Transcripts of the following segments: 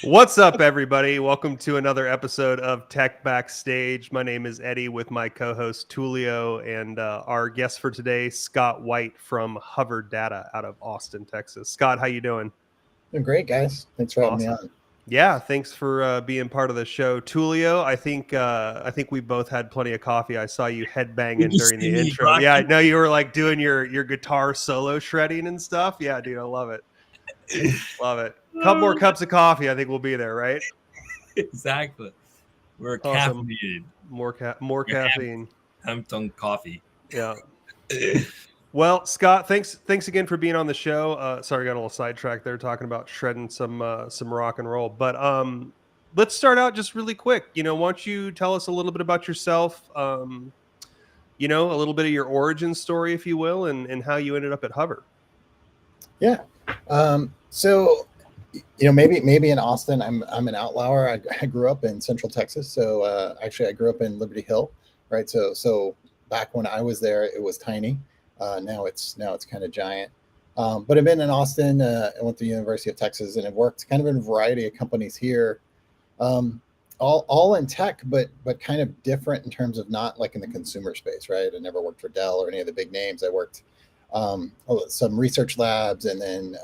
What's up, everybody? Welcome to another episode of Tech Backstage. My name is Eddie with my co-host Tulio and our guest for today, Scott White from HUVR Data out of Austin, Texas. Scott, how you doing? Doing great, guys. Thanks for having me on. Yeah, thanks for being part of the show. Tulio, I think we both had plenty of coffee. I saw you headbanging during the intro. Yeah, I know you were like doing your guitar solo shredding and stuff. Yeah, dude, I love it. Love it. A couple more cups of coffee, I think we'll be there, right? Exactly. We're awesome. caffeinated. More caffeine. Pumped on coffee. Yeah. Well, Scott, thanks again for being on the show. Sorry, I got a little sidetracked there talking about shredding some rock and roll. But let's start out just really quick. Why don't you tell us a little bit about yourself? A little bit of your origin story, if you will, and how you ended up at HUVR. Yeah. So, maybe in Austin, I'm an outlier. I grew up in Central Texas. So actually, I grew up in Liberty Hill, right? So back when I was there, it was tiny. Now it's kind of giant. But I've been in Austin. I went to the University of Texas, and I've worked kind of in a variety of companies here, all in tech, but kind of different in terms of not like in the consumer space, right? I never worked for Dell or any of the big names. I worked some research labs and then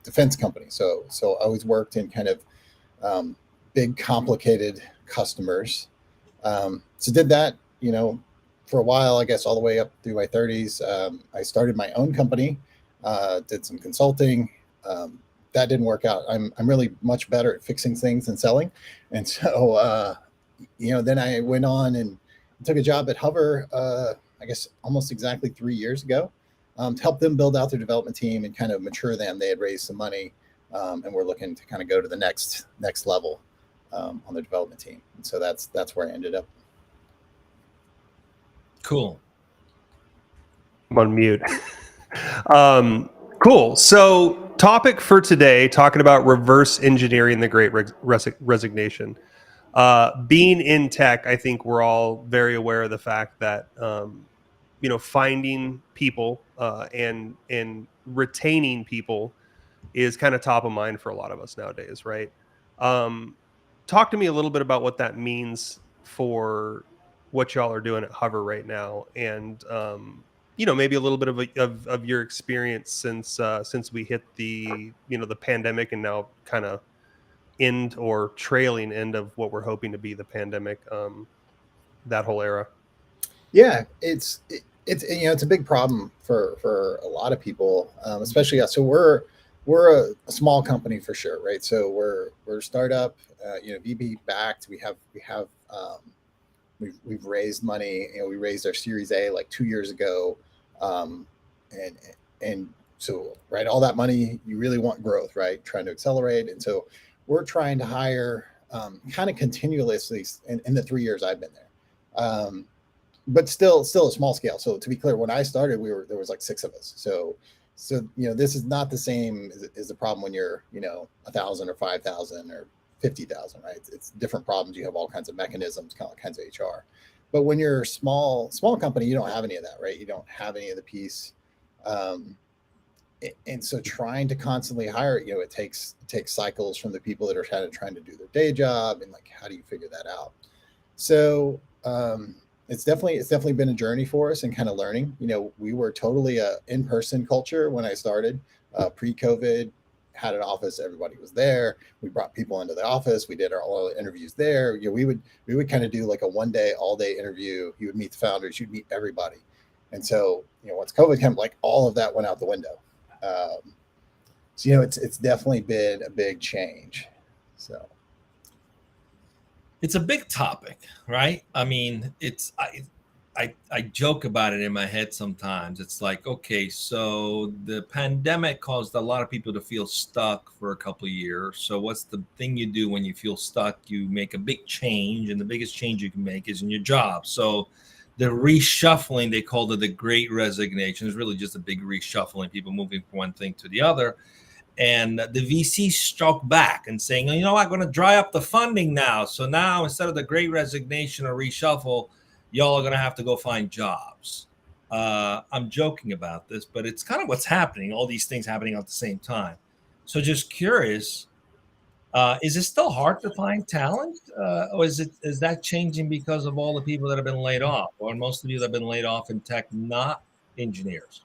defense companies. So I always worked in kind of big, complicated customers. So did that, for a while, I guess all the way up through my 30s. I started my own company, did some consulting. That didn't work out. I'm really much better at fixing things than selling. And so, then I went on and took a job at HUVR, I guess almost exactly 3 years ago. To help them build out their development team and kind of mature them. They had raised some money, and we're looking to kind of go to the next level on the development team. And so that's where I ended up. Cool. I'm on mute. Cool. So topic for today, talking about reverse engineering the Great Resignation. Being in tech, I think we're all very aware of the fact that finding people and retaining people is kind of top of mind for a lot of us nowadays, right? Talk to me a little bit about what that means for what y'all are doing at HUVR right now, and maybe a little bit of your experience since we hit the the pandemic and now kind of end or trailing end of what we're hoping to be the pandemic, that whole era. Yeah, it's a big problem for a lot of people, especially us. So we're a small company for sure, right? So we're a startup, VB backed. We've raised money. We raised our Series A like 2 years ago, and so right, all that money, you really want growth, right? Trying to accelerate, and so we're trying to hire kind of continuously in the 3 years I've been there. But still a small scale. So to be clear, when I started, there was like 6 of us. So this is not the same as the problem when you're 1,000 or 5,000 or 50,000, right? It's different problems. You have all kinds of mechanisms, all kinds of HR. But when you're a small company, you don't have any of that, right? You don't have any of the piece. And so trying to constantly hire, it takes cycles from the people that are kind of trying to do their day job, and like, how do you figure that out? So it's definitely been a journey for us and kind of learning. We were totally a in-person culture when I started, pre-COVID. Had an office, everybody was there. We brought people into the office. We did all the interviews there. We would kind of do like a 1 day, all day interview. You would meet the founders, you'd meet everybody. And so, once COVID came, like all of that went out the window. So, it's definitely been a big change. So it's a big topic, right? I mean, I joke about it in my head sometimes. It's like, okay, so the pandemic caused a lot of people to feel stuck for a couple of years. So what's the thing you do when you feel stuck? You make a big change, and the biggest change you can make is in your job. So the reshuffling, they called it the Great Resignation, is really just a big reshuffling, people moving from one thing to the other. And the VC struck back and saying, I'm going to dry up the funding now. So now instead of the Great Resignation or reshuffle, y'all are going to have to go find jobs. I'm joking about this, but it's kind of what's happening. All these things happening at the same time. So just curious, is it still hard to find talent, or is that changing because of all the people that have been laid off, or most of you that have been laid off in tech, not engineers?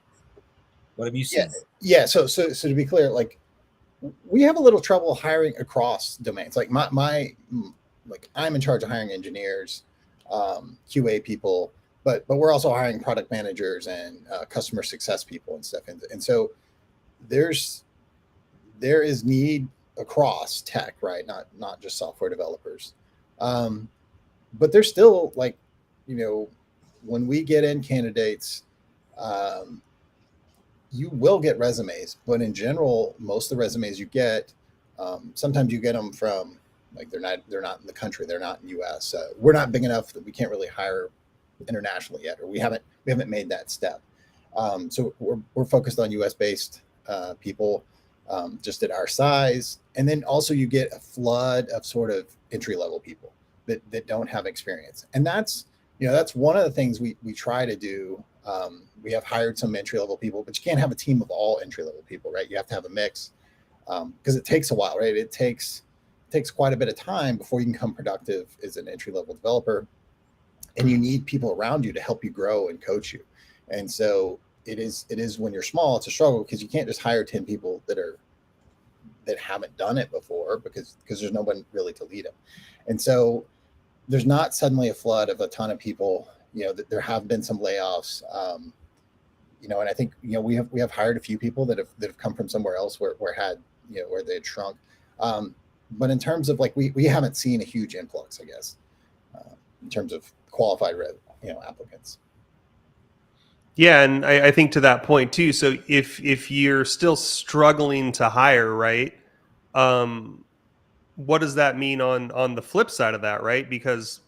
What have you Yeah, seen? yeah. So to be clear, like we have a little trouble hiring across domains. Like like I'm in charge of hiring engineers, QA people, but we're also hiring product managers and customer success people and stuff. And so there's there is need across tech, right? Not just software developers. Um, but there's still like, you know, when we get in candidates, um, you will get resumes, but in general, most of the resumes you get, sometimes you get them from like they're not in the country, they're not in U.S. We're not big enough that we can't really hire internationally yet, or we haven't made that step. So we're focused on U.S. based people, just at our size, and then also you get a flood of sort of entry level people that don't have experience, and that's one of the things we try to do. We have hired some entry level people, but you can't have a team of all entry level people, right? You have to have a mix, because it takes a while, right? It takes quite a bit of time before you can become productive as an entry level developer, and you need people around you to help you grow and coach you. And so it is when you're small, it's a struggle because you can't just hire 10 people that haven't done it before, because there's no one really to lead them. And so there's not suddenly a flood of a ton of people. There have been some layoffs. And I think we have hired a few people that have come from somewhere else where they had shrunk. But in terms of like we haven't seen a huge influx, I guess, in terms of qualified applicants. Yeah, and I think to that point too. So if you're still struggling to hire, right? Um, what does that mean on the flip side of that, right? Because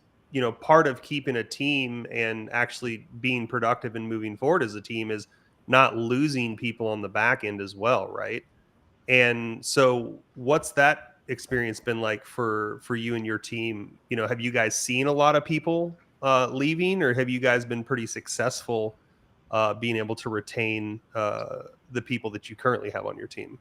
part of keeping a team and actually being productive and moving forward as a team is not losing people on the back end as well, right? And so what's that experience been like for you and your team? Have you guys seen a lot of people leaving, or have you guys been pretty successful being able to retain the people that you currently have on your team?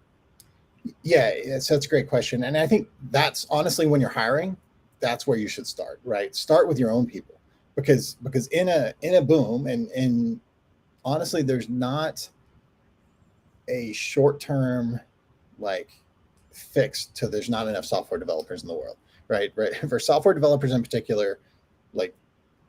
Yeah, so that's a great question. And I think that's honestly, when you're hiring, that's where you should start, right? Start with your own people, because in a boom, and honestly, there's not a short-term like fix to there's not enough software developers in the world, right? Right. For software developers in particular, like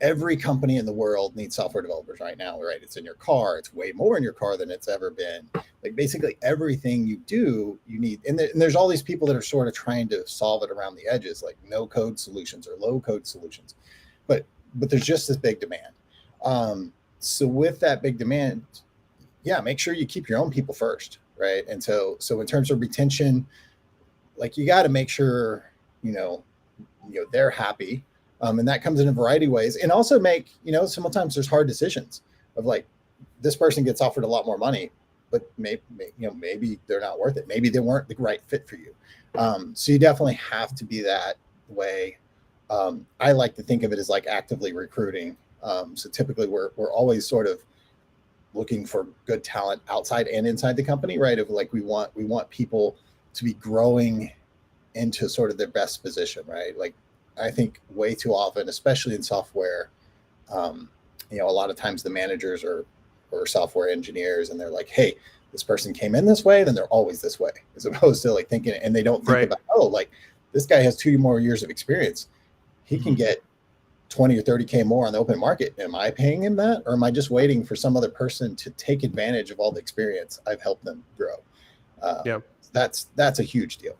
every company in the world needs software developers right now, right? It's in your car. It's way more in your car than it's ever been. Like basically everything you do, you need. And there's all these people that are sort of trying to solve it around the edges, like no code solutions or low code solutions. But there's just this big demand. So with that big demand, yeah, make sure you keep your own people first, right? And so in terms of retention, like you got to make sure they're happy. And that comes in a variety of ways, and also make sometimes there's hard decisions of like, this person gets offered a lot more money, but maybe they're not worth it, maybe they weren't the right fit for you. So you definitely have to be that way. I like to think of it as like actively recruiting. So typically we're always sort of looking for good talent outside and inside the company, right? Of like, we want people to be growing into sort of their best position, right? Like I think way too often, especially in software, a lot of times the managers or software engineers, and they're like, hey, this person came in this way, then they're always this way, as opposed to like thinking, and they don't think Right. about, like this guy has 2 more years of experience. He can get 20 or 30K more on the open market. Am I paying him that? Or am I just waiting for some other person to take advantage of all the experience I've helped them grow? Yeah. That's a huge deal.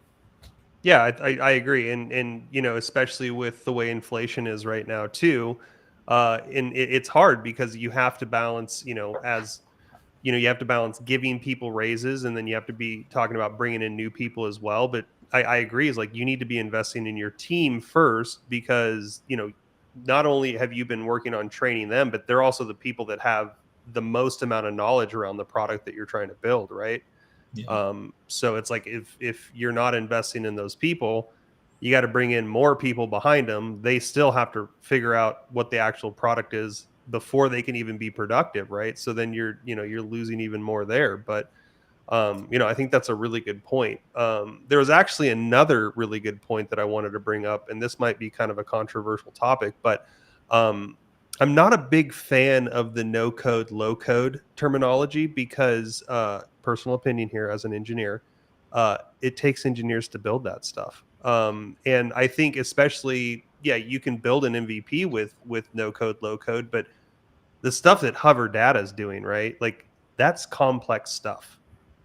Yeah, I agree, and especially with the way inflation is right now too, and it's hard because you have to balance, you have to balance giving people raises, and then you have to be talking about bringing in new people as well. But I agree, is like you need to be investing in your team first, because not only have you been working on training them, but they're also the people that have the most amount of knowledge around the product that you're trying to build, right? Yeah. So it's like if you're not investing in those people, you got to bring in more people behind them. They still have to figure out what the actual product is before they can even be productive, right? So then you're losing even more there. But I think that's a really good point. There was actually another really good point that I wanted to bring up, and this might be kind of a controversial topic, but I'm not a big fan of the no code, low code terminology because, personal opinion here as an engineer, it takes engineers to build that stuff. And I think especially, yeah, you can build an MVP with no code, low code, but the stuff that Hover Data is doing, right? Like that's complex stuff.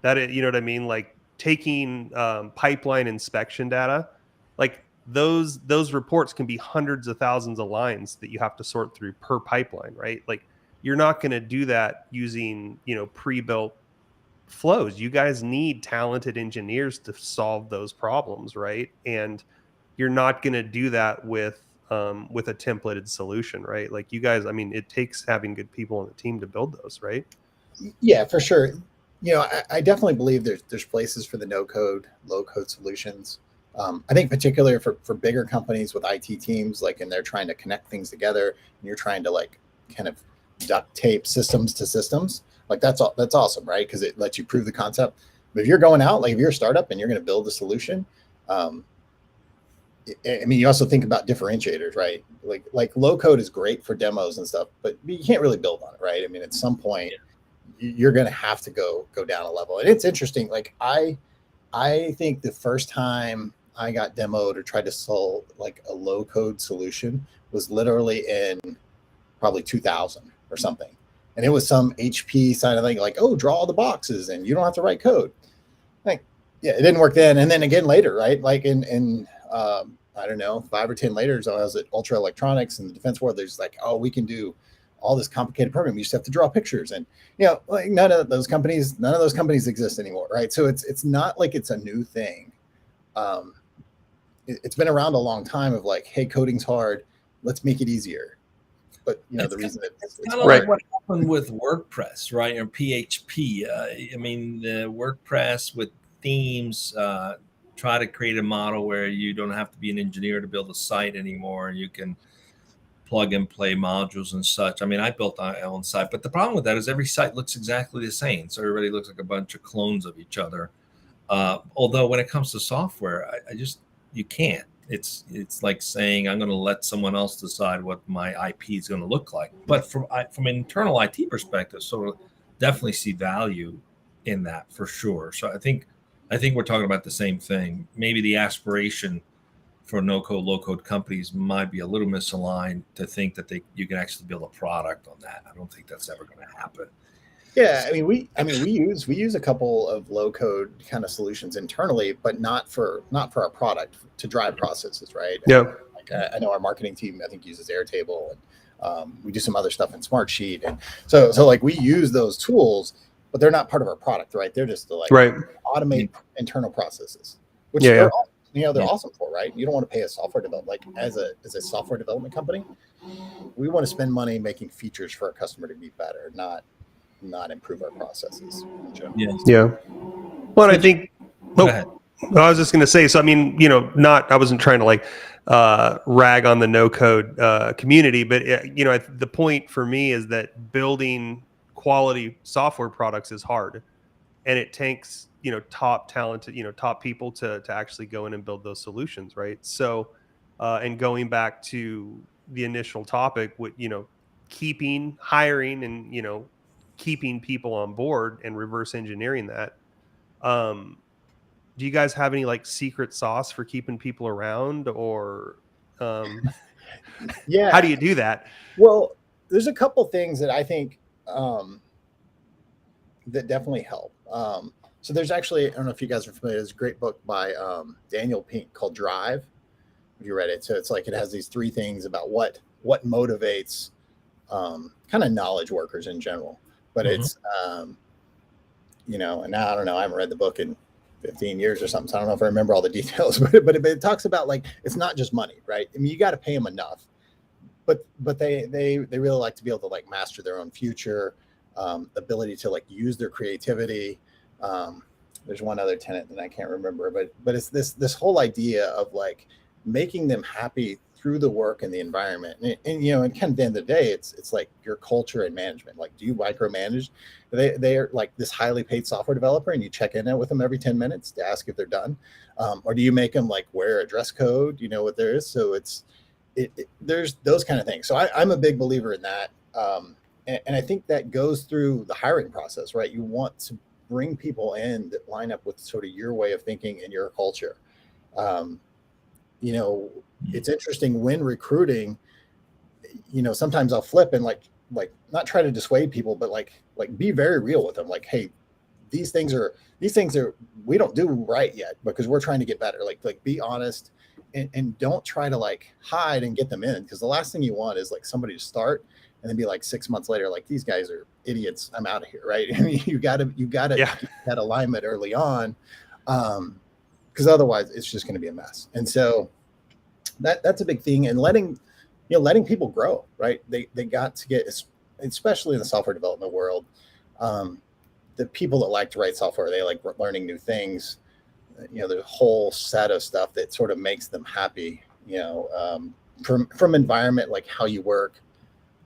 You know what I mean? Like taking pipeline inspection data, like those reports can be hundreds of thousands of lines that you have to sort through per pipeline, right? Like you're not going to do that using pre-built flows. You guys need talented engineers to solve those problems, right? And you're not going to do that with a templated solution, right? Like you guys, I mean, it takes having good people on the team to build those, right? Yeah, for sure. I definitely believe there's places for the no code, low code solutions. I think particularly for bigger companies with IT teams, like, and they're trying to connect things together, and you're trying to like kind of duct tape systems to systems. Like that's awesome, right? Because it lets you prove the concept. But if you're going out, like if you're a startup and you're going to build a solution, I mean, you also think about differentiators, right? Like low code is great for demos and stuff, but you can't really build on it, right? I mean, at some point, you're going to have to go down a level. And it's interesting. Like I think the first time I got demoed or tried to solve like a low code solution was literally in probably 2000 or something. And it was some HP side of thing, like, oh, draw all the boxes and you don't have to write code. Like, yeah, it didn't work then. And then again later, right? Like in I don't know, 5 or 10 later, so I was at Ultra Electronics in the defense world. There's like, oh, we can do all this complicated programming. You just have to draw pictures. And, like none of those companies exist anymore, right? So it's not like it's a new thing. It's been around a long time of like, hey, coding's hard. Let's make it easier. But the reason it's kind of like what happened with WordPress, right? Or PHP. I mean, the WordPress with themes try to create a model where you don't have to be an engineer to build a site anymore. You can plug and play modules and such. I mean, I built my own site, but the problem with that is every site looks exactly the same. So everybody looks like a bunch of clones of each other. Although when it comes to software, you can't. It's like saying I'm going to let someone else decide what my IP is going to look like. But from an internal IT perspective, so definitely see value in that for sure. So I think we're talking about the same thing. Maybe the aspiration for no code, low code companies might be a little misaligned to think that you can actually build a product on that. I don't think that's ever going to happen. Yeah, I mean we use a couple of low code kind of solutions internally, but not for our product, to drive processes, right? Yeah. Like I know our marketing team I think uses Airtable, and we do some other stuff in Smartsheet, and so like we use those tools, but they're not part of our product, right? They're just to like automate internal processes, which they're awesome for, right? You don't want to pay a software developer, like as a software development company, we want to spend money making features for our customer to be better, not improve our processes. Yeah. Well, I think. I was just going to say. So I mean, I wasn't trying to like rag on the no code community, but the point for me is that building quality software products is hard, and it takes top talented top people to actually go in and build those solutions, right? So and going back to the initial topic with hiring and keeping people on board and reverse engineering that. Do you guys have any like secret sauce for keeping people around, or yeah, how do you do that? Well, there's a couple things that I think that definitely help. So there's actually, I don't know if you guys are familiar, there's a great book by Daniel Pink called Drive. Have you read it? So it's like it has these 3 things about what motivates kind of knowledge workers in general. But it's and now I don't know, I haven't read the book in 15 years or something, so I don't know if I remember all the details, but it talks about like it's not just money, right? I mean, you got to pay them enough, but they really like to be able to like master their own future, ability to like use their creativity. There's one other tenet that I can't remember, but it's this whole idea of like making them happy through the work and the environment. And you know, and kind of at the end of the day, it's like your culture and management. Like, do you micromanage? They are like this highly paid software developer, and you check in with them every 10 minutes to ask if they're done, or do you make them like wear a dress code? You know what there is. So there's those kind of things. So I'm a big believer in that, and I think that goes through the hiring process, right? You want to bring people in that line up with sort of your way of thinking and your culture. You know, it's interesting when recruiting, you know, sometimes I'll flip and like not try to dissuade people, but like be very real with them. Like, hey, these things are we don't do right yet because we're trying to get better. Like be honest and don't try to like hide and get them in, because the last thing you want is like somebody to start and then be like 6 months later, like, these guys are idiots, I'm out of here, right? I mean, you gotta get that alignment early on, because otherwise it's just going to be a mess. And so that's a big thing. And letting people grow, right? They got to get, especially in the software development world, the people that like to write software, they like learning new things. You know, there's a whole set of stuff that sort of makes them happy, you know, from environment, like how you work,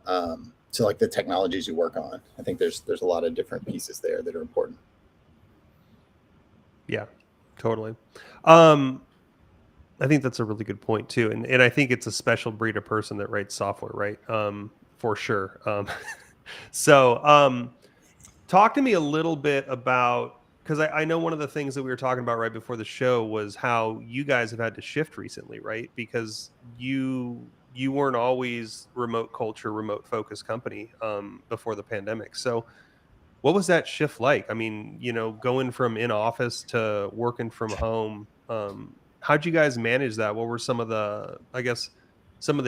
to like the technologies you work on. I think there's a lot of different pieces there that are important. Yeah, totally. I think that's a really good point too. And I think it's a special breed of person that writes software, right? For sure. So talk to me a little bit about, because I know one of the things that we were talking about right before the show was how you guys have had to shift recently, right? Because you weren't always remote culture, remote focused company before the pandemic. So what was that shift like? I mean, you know, going from in office to working from home, how'd you guys manage that? What were some of the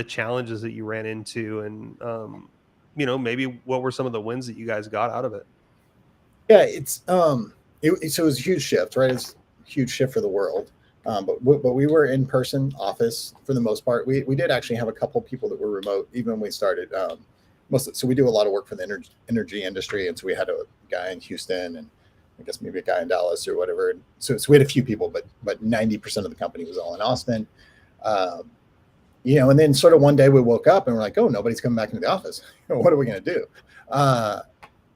challenges that you ran into, and you know, maybe what were some of the wins that you guys got out of it? Yeah, so it was a huge shift, right? It's a huge shift for the world. But we were in person office for the most part. We did actually have a couple of people that were remote even when we started. So we do a lot of work for the energy industry, and so we had a guy in Houston, and I guess maybe a guy in Dallas or whatever. And so we had a few people, but 90% of the company was all in Austin. You know, and then sort of one day we woke up and we're like, oh, nobody's coming back into the office. What are we going to do?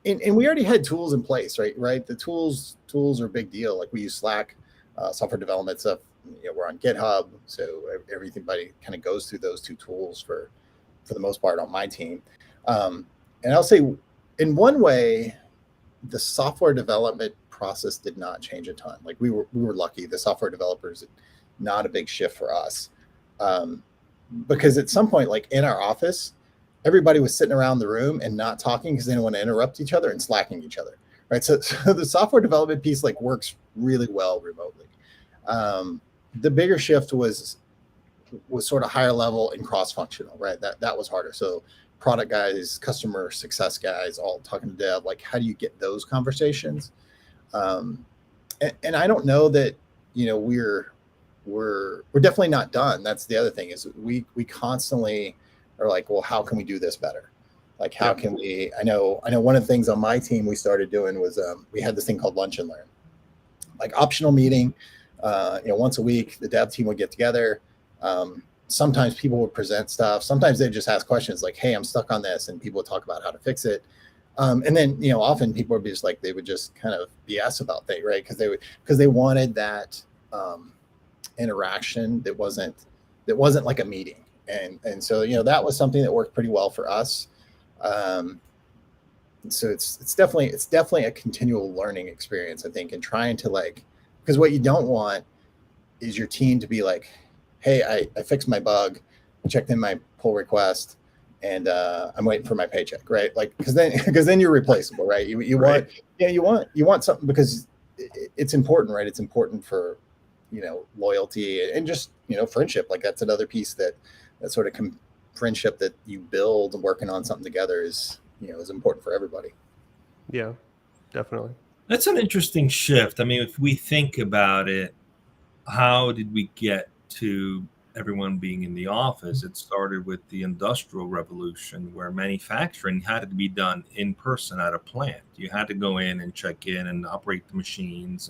And we already had tools in place, right? The tools are a big deal. Like, we use Slack, software development stuff. You know, we're on GitHub, so everybody kind of goes through those two tools for the most part on my team. And I'll say, in one way, the software development process did not change a ton. Like, we were lucky. The software developers, not a big shift for us, because at some point, like in our office, everybody was sitting around the room and not talking because they didn't want to interrupt each other and slacking each other, right? So the software development piece like works really well remotely. The bigger shift was sort of higher level and cross-functional, right? That was harder. So product guys, customer success guys, all talking to dev, like, how do you get those conversations? And I don't know that, you know, we're definitely not done. That's the other thing, is we constantly are like, well, how can we do this better? Like, how can we, I know one of the things on my team we started doing was, we had this thing called Lunch and Learn, like optional meeting, you know, once a week, the dev team would get together. Sometimes people would present stuff. Sometimes they just ask questions like, hey, I'm stuck on this. And people would talk about how to fix it. And then, you know, often people would be just like, they would just kind of BS about things, right? Because they wanted that interaction that wasn't like a meeting. And so, you know, that was something that worked pretty well for us. So it's definitely a continual learning experience, I think, and trying to, like, because what you don't want is your team to be like, hey, I fixed my bug, I checked in my pull request, and I'm waiting for my paycheck, right? Like, because then you're replaceable, right? You want, yeah, you want something, because it's important, right? It's important for, you know, loyalty and just, you know, friendship. Like, that's another piece that sort of friendship that you build working on something together is, you know, is important for everybody. Yeah, definitely. That's an interesting shift. I mean, if we think about it, how did we get to everyone being in the office? It started with the Industrial Revolution, where manufacturing had to be done in person at a plant. You had to go in and check in and operate the machines,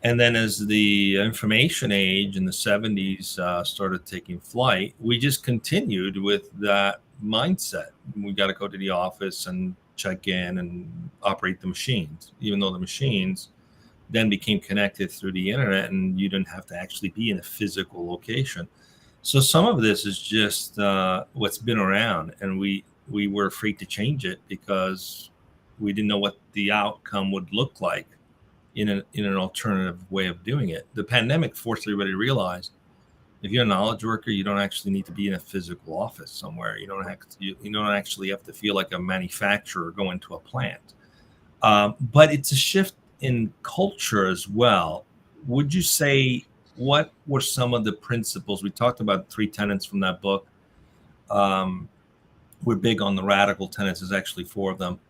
And then as the information age in the 70s started taking flight, we just continued with that mindset. We got to go to the office and check in and operate the machines, even though the machines then became connected through the internet and you didn't have to actually be in a physical location. So some of this is just what's been around, and we were afraid to change it because we didn't know what the outcome would look like in an alternative way of doing it. The pandemic forced everybody to realize if you're a knowledge worker, you don't actually need to be in a physical office somewhere. You don't actually have to feel like a manufacturer going to a plant. But it's a shift in culture as well. Would you say, what were some of the principles? We talked about 3 tenets from that book. We're big on the radical tenets. There's actually 4 of them.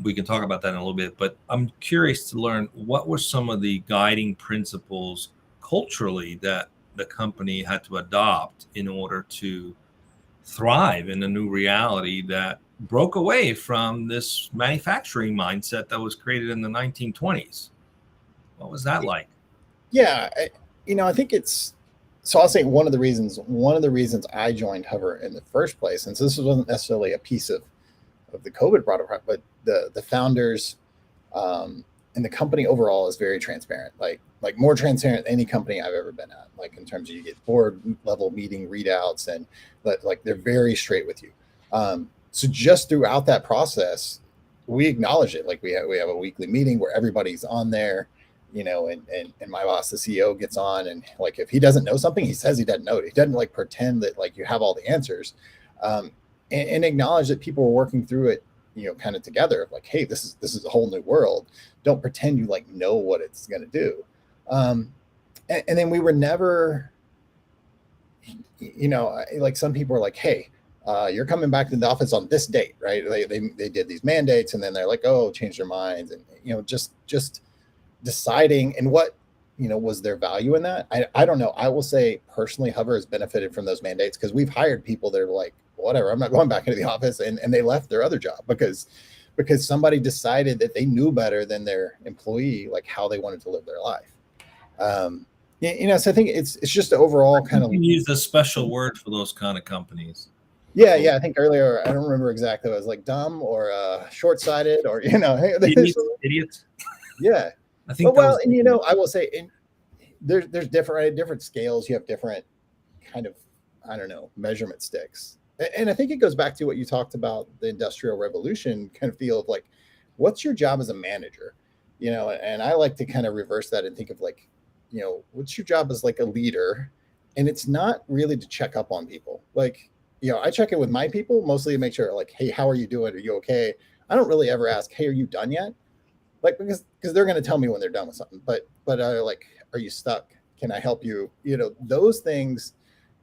We can talk about that in a little bit, but I'm curious to learn what were some of the guiding principles culturally that the company had to adopt in order to thrive in a new reality that broke away from this manufacturing mindset that was created in the 1920s. What was that like? Yeah, I think it's, so I'll say one of the reasons I joined HUVR in the first place, and so this wasn't necessarily a piece of the COVID product, but the founders and the company overall is very transparent, like more transparent than any company I've ever been at, like in terms of you get board level meeting readouts, and like they're very straight with you. So just throughout that process, we acknowledge it. Like we have a weekly meeting where everybody's on there, and my boss, the CEO, gets on, and like if he doesn't know something, he says he doesn't know it. He doesn't like pretend that like you have all the answers. And acknowledge that people are working through it, kind of together. Like, hey, this is a whole new world. Don't pretend you like know what it's going to do. And then we were never, like some people are like, hey, you're coming back to the office on this date, right? They did these mandates, and then they're like, oh, change their minds, and just deciding, and what was their value in that? I don't know. I will say personally, HUVR has benefited from those mandates because we've hired people that are like, whatever, I'm not going back into the office, and they left their other job because somebody decided that they knew better than their employee, like how they wanted to live their life. So I think it's just the overall kind of, you use a special word for those kind of companies. Yeah, I think earlier, I don't remember exactly, it was like dumb or short-sighted, or idiots. Yeah, I think. Well, I will say, there's different scales. You have different kind of, I don't know, measurement sticks. And I think it goes back to what you talked about, the Industrial Revolution kind of feel of like, what's your job as a manager? And I like to kind of reverse that and think of like, what's your job as like a leader? And it's not really to check up on people. Like, I check in with my people mostly to make sure like, hey, how are you doing? Are you okay? I don't really ever ask, hey, are you done yet? Like, because they're going to tell me when they're done with something, but like, are you stuck? Can I help you? Those things,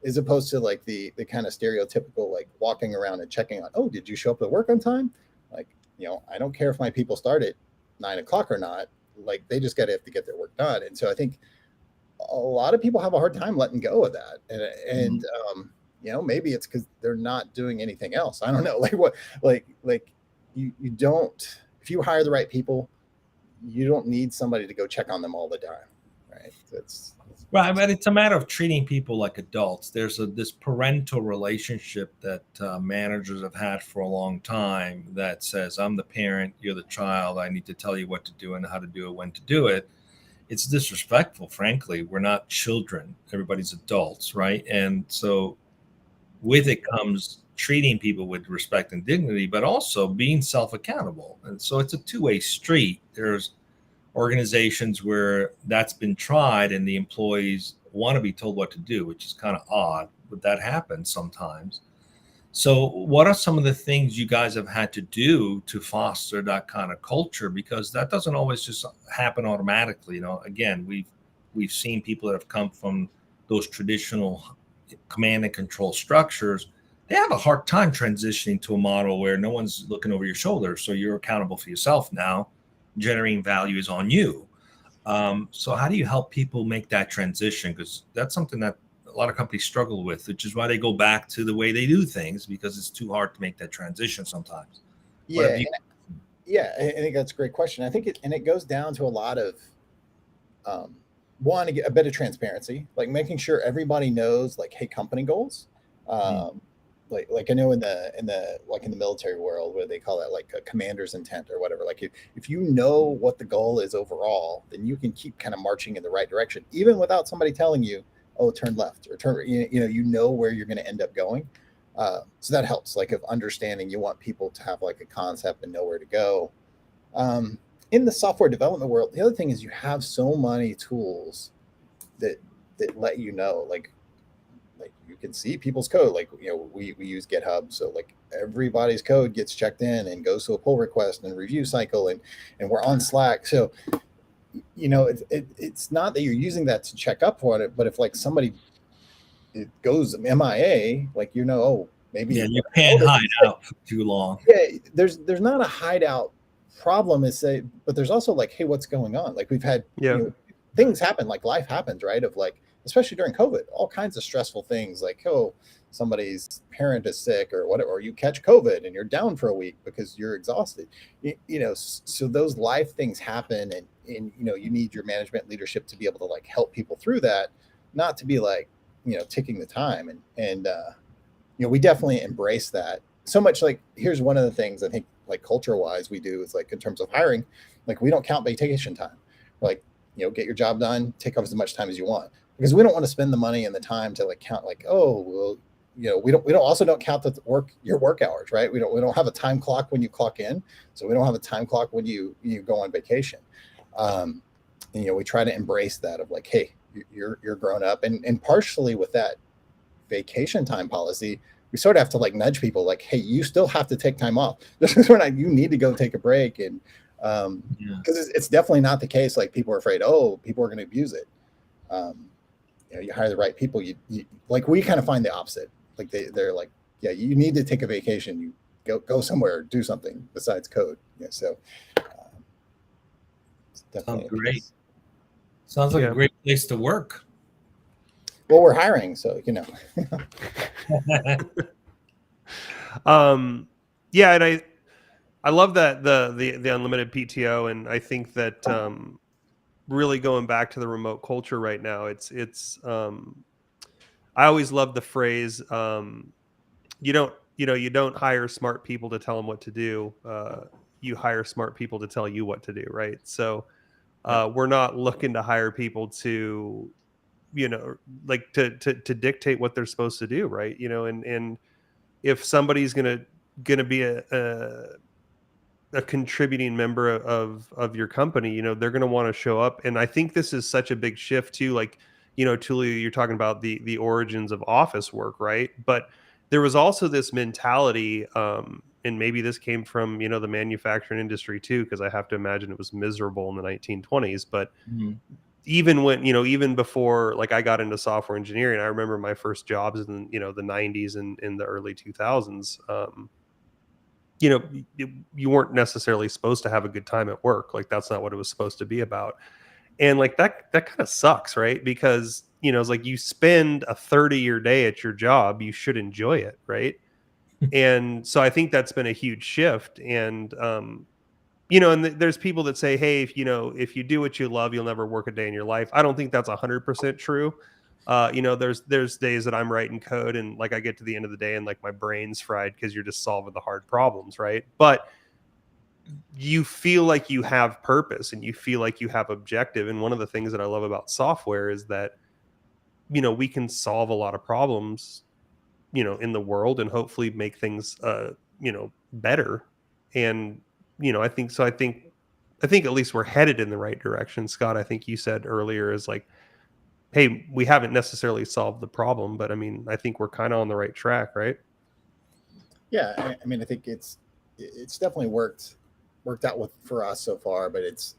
as opposed to like the kind of stereotypical, like walking around and checking on, oh, did you show up at work on time? Like, I don't care if my people start at 9 o'clock or not, like they just have to get their work done. And so I think a lot of people have a hard time letting go of that. And maybe it's because they're not doing anything else. I don't know. Like what, like you don't, if you hire the right people, you don't need somebody to go check on them all the time. Right. Right, but it's a matter of treating people like adults. There's this parental relationship that managers have had for a long time that says, I'm the parent, you're the child, I need to tell you what to do and how to do it, when to do it. It's disrespectful, frankly. We're not children. Everybody's adults, right? And so with it comes treating people with respect and dignity, but also being self-accountable. And so it's a two-way street. There's organizations where that's been tried and the employees want to be told what to do, which is kind of odd, but that happens sometimes. So what are some of the things you guys have had to do to foster that kind of culture? Because that doesn't always just happen automatically. Again, we've seen people that have come from those traditional command and control structures. They have a hard time transitioning to a model where no one's looking over your shoulder. So you're accountable for yourself now. Generating value is on you. So how do you help people make that transition? Because that's something that a lot of companies struggle with, which is why they go back to the way they do things, because it's too hard to make that transition sometimes. Yeah, I think that's a great question. I think it goes down to a lot of one, to get a bit of transparency, like making sure everybody knows, like, hey, company goals. Like I know in the military world, where they call that like a commander's intent or whatever. Like if you know what the goal is overall, then you can keep kind of marching in the right direction, even without somebody telling you, oh, turn left or turn. You know where you're going to end up going. So that helps. Like, of understanding, you want people to have like a concept and know where to go. In the software development world, the other thing is you have so many tools that let you know, like you can see people's code. Like, we use GitHub, so like everybody's code gets checked in and goes to a pull request and review cycle, and we're on Slack. So it's not that you're using that to check up on it, but if like somebody it goes MIA, like, oh, maybe you can't hide out for too long. Yeah, there's not a hideout problem, but there's also like, hey, what's going on? Like, we've had things happen, like life happens, right? Of like, especially during COVID, all kinds of stressful things, like, oh, somebody's parent is sick or whatever, or you catch COVID and you're down for a week because you're exhausted. So those life things happen, and you need your management leadership to be able to like help people through that, not to be like, ticking the time. And we definitely embrace that so much. Like, here's one of the things I think, like, culture wise, we do is, like, in terms of hiring, like, we don't count vacation time. Like, get your job done, take off as much time as you want, because we don't want to spend the money and the time to like count, like, oh, well, we don't count your work hours, right? We don't have a time clock when you clock in, so we don't have a time clock when you go on vacation. We try to embrace that of like, hey, you're grown up, and partially with that vacation time policy, we sort of have to like nudge people, like, hey, you still have to take time off. This is when you need to go take a break. And because it's definitely not the case. Like, people are afraid, oh, people are going to abuse it. You hire the right people. You like, we kind of find the opposite. Like, they're like, yeah, you need to take a vacation. You go somewhere, do something besides code. So sounds great. Sounds like a great place to work. Well, we're hiring, so Yeah, and I love that the unlimited PTO, and I think that really going back to the remote culture right now, it's I always love the phrase, you don't hire smart people to tell them what to do, you hire smart people to tell you what to do, right? So we're not looking to hire people to like to dictate what they're supposed to do, right? And if somebody's gonna be a contributing member of your company, they're gonna want to show up. And I think this is such a big shift too. Like, Tulio, you're talking about the origins of office work, right? But there was also this mentality, and maybe this came from the manufacturing industry too, because I have to imagine it was miserable in the 1920s. But even when even before, like, I got into software engineering, I remember my first jobs in the 90s and in the early 2000s. You weren't necessarily supposed to have a good time at work. Like, that's not what it was supposed to be about. And like that kind of sucks, right? Because it's like, you spend a 30-year day at your job, you should enjoy it, right? And so I think that's been a huge shift. And and there's people that say, hey, if you do what you love, you'll never work a day in your life. I don't think that's 100% true. There's days that I'm writing code and like I get to the end of the day and like my brain's fried because you're just solving the hard problems, right? But you feel like you have purpose and you feel like you have objective. And one of the things that I love about software is that we can solve a lot of problems in the world and hopefully make things better. And I think at least we're headed in the right direction. Scott, I think you said earlier is like, hey, we haven't necessarily solved the problem, but I mean, I think we're kind of on the right track, right? Yeah, I mean, I think it's definitely worked out for us so far, but it's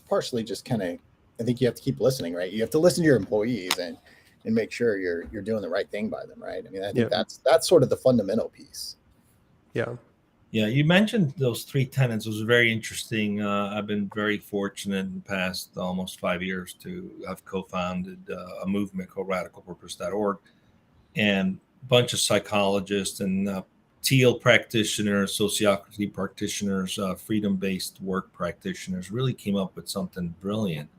partially just kind of, I think you have to keep listening, right? You have to listen to your employees and make sure you're doing the right thing by them, right? I mean, I think that's sort of the fundamental piece. Yeah. Yeah, you mentioned those 3 tenets. It was very interesting. I've been very fortunate in the past almost 5 years to have co-founded a movement called radicalpurpose.org, and a bunch of psychologists and teal practitioners, sociocracy practitioners, freedom-based work practitioners really came up with something brilliant.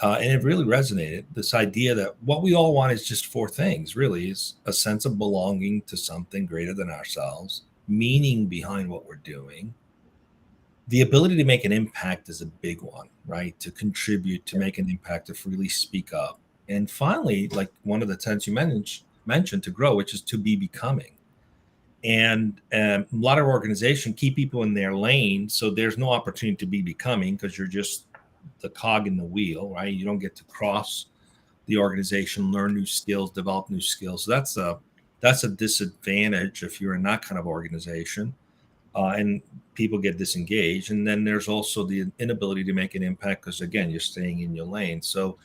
And it really resonated. This idea that what we all want is just four things, really, is a sense of belonging to something greater than ourselves, meaning behind what we're doing. The ability to make an impact is a big one, right? To contribute, to make an impact, to freely speak up. And finally, like one of the tenets you mentioned, to grow, which is to be becoming. And a lot of organizations keep people in their lane, so there's no opportunity to be becoming because you're just the cog in the wheel, right? You don't get to cross the organization, learn new skills, develop new skills. So that's a disadvantage if you're in that kind of organization, and people get disengaged. And then there's also the inability to make an impact because, again, you're staying in your lane. So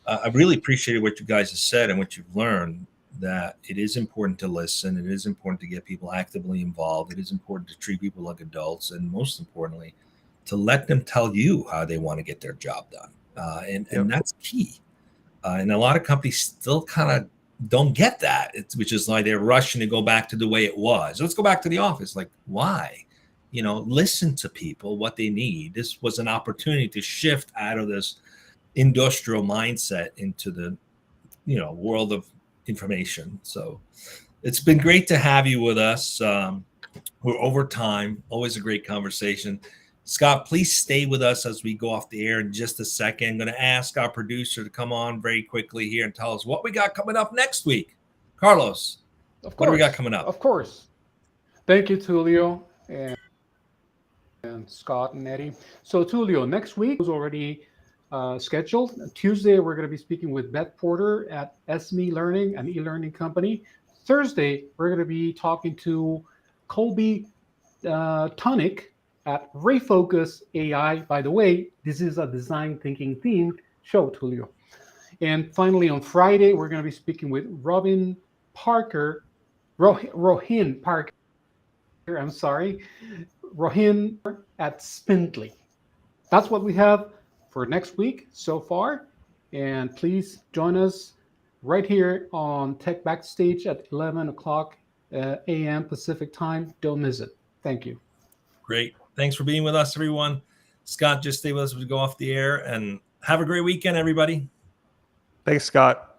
I really appreciated what you guys have said and what you've learned, that it is important to listen. It is important to get people actively involved. It is important to treat people like adults. And most importantly, to let them tell you how they want to get their job done. And that's key. And a lot of companies still kind of don't get that, which is like they're rushing to go back to the way it was. Let's go back to the office. Like, why? Listen to people, what they need. This was an opportunity to shift out of this industrial mindset into the, world of information. So it's been great to have you with us. We're over time. Always a great conversation. Scott, please stay with us as we go off the air in just a second. I'm going to ask our producer to come on very quickly here and tell us what we got coming up next week. Carlos, what do we got coming up? Of course. Thank you, Tulio and Scott and Eddie. So, Tulio, next week is already scheduled. Tuesday, we're going to be speaking with Beth Porter at SME Learning, an e-learning company. Thursday, we're going to be talking to Colby Tunick at Refocus AI. By the way, this is a design thinking themed show, Tulio. And finally, on Friday, we're going to be speaking with Rohin Parker, Rohin at Spindly. That's what we have for next week so far. And please join us right here on Tech Backstage at 11 o'clock a.m. Pacific time. Don't miss it. Thank you. Great. Thanks for being with us, everyone. Scott, just stay with us as we go off the air, and have a great weekend, everybody. Thanks, Scott.